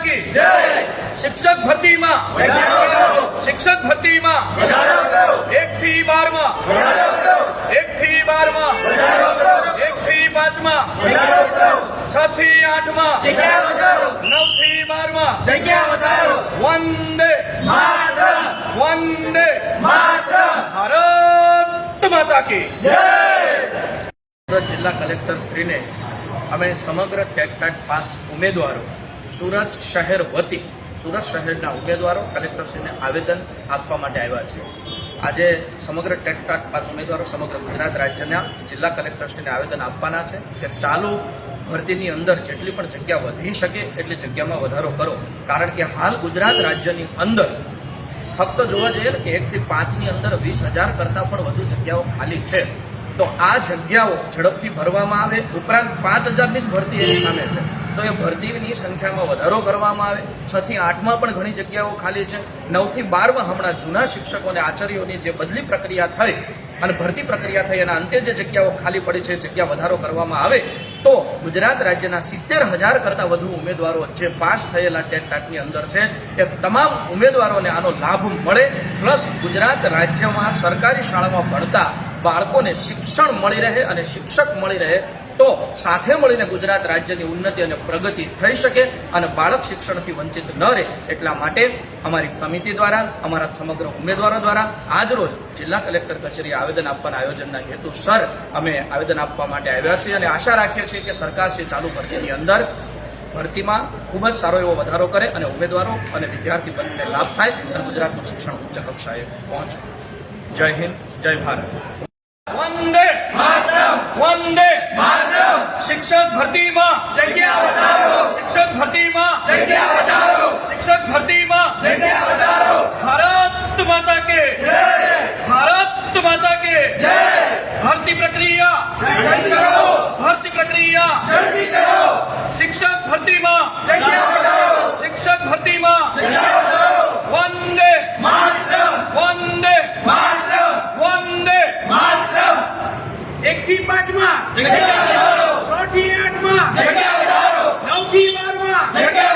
की जय। शिक्षक भर्ती में शिक्षक भर्ती में 1 થી 12 1 થી 12 1 થી 5 6 થી 8 9 થી 12 वंदे वंदे भारत माता की जय। સુરત જિલ્લા કલેક્ટર શ્રીને અમે સમગ્ર ટેટ પાસ ઉમેદવારો સુરત શહેર વતી સુરત શહેરના ઉમેદવારો કલેક્ટરશ્રીને આવેદન આપવા માટે આવ્યા છે। આજે સમગ્ર ટેટ પાસ ઉમેદવારો સમગ્ર ગુજરાત રાજ્યના જિલ્લા કલેક્ટરશ્રીને આવેદન આપવાના છે કે ચાલુ ભરતીની અંદર જેટલી પણ જગ્યા વધી શકે એટલી જગ્યામાં વધારો કરો, કારણ કે હાલ ગુજરાત રાજ્યની અંદર ફક્ત જોવા જઈએ કે 1 થી 5ની અંદર 20,000 કરતાં પણ વધુ જગ્યાઓ ખાલી છે। તો આ જગ્યાઓ ઝડપથી ભરવામાં આવે, ઉપરાંત 5,000ની જ ભરતી એની સામે છે, તો એ ભરતીની સંખ્યામાં વધારો કરવામાં આવે। 6 થી 8માં પણ ઘણી જગ્યાઓ ખાલી છે। 9 થી 12માં હમણાં જૂના શિક્ષકો અને આચાર્યોની જે બદલી પ્રક્રિયા થઈ અને ભરતી પ્રક્રિયા થઈ એના અંતે જે જગ્યાઓ ખાલી પડી છે જગ્યા વધારો કરવામાં આવે તો ગુજરાત રાજ્યના 70,000 કરતાં વધુ ઉમેદવારો જે પાસ થયેલા ટેટની અંદર છે એ તમામ ઉમેદવારોને આનો લાભ મળે, પ્લસ ગુજરાત રાજ્યમાં સરકારી શાળામાં ભણતા બાળકોને શિક્ષણ મળી રહે અને શિક્ષક મળી રહે તો સાથે મળીને ગુજરાત રાજ્યની ઉન્નતિ અને પ્રગતિ થઈ શકે અને બાળક શિક્ષણથી વંચિત ન રહે। એટલા માટે અમારી સમિતિ દ્વારા અમારા સમગ્ર ઉમેદવારો દ્વારા આજરોજ જિલ્લા કલેક્ટર કચેરી આવેદન આપવાના આયોજનના હેતુસર અમે આવેદન આપવા માટે આવ્યા છીએ અને આશા રાખીએ છીએ કે સરકાર શ્રી ચાલુ ભરતીની અંદર ભરતીમાં ખૂબ જ સારો એવો વધારો કરે અને ઉમેદવારો અને વિદ્યાર્થી બંને લાભ થાય અને ગુજરાતનું શિક્ષણ ઉચ્ચ કક્ષાએ પહોંચે। જય હિન્દ, જય ભારત। वंदे मातरम वंदे मातरम। शिक्षक भर्ती में जग्या વધારો, शिक्षक भर्ती में जग्या વધારો, शिक्षक भर्ती में जग्या વધાरो। भारत माता के जय, भारत माता के जय। भर्ती प्रक्रिया जल्दी करो, भर्ती प्रक्रिया जल्दी करो। शिक्षक भर्ती में जग्या વધારો, शिक्षक भर्ती में जग्या વધારો। वंदे मातरम वंदे मातरम वंदे मातरम। 1 થી 5માં જગ્યા વધારો, 6 થી 8માં જગ્યા વધારો, 9 થી 12માં જગ્યા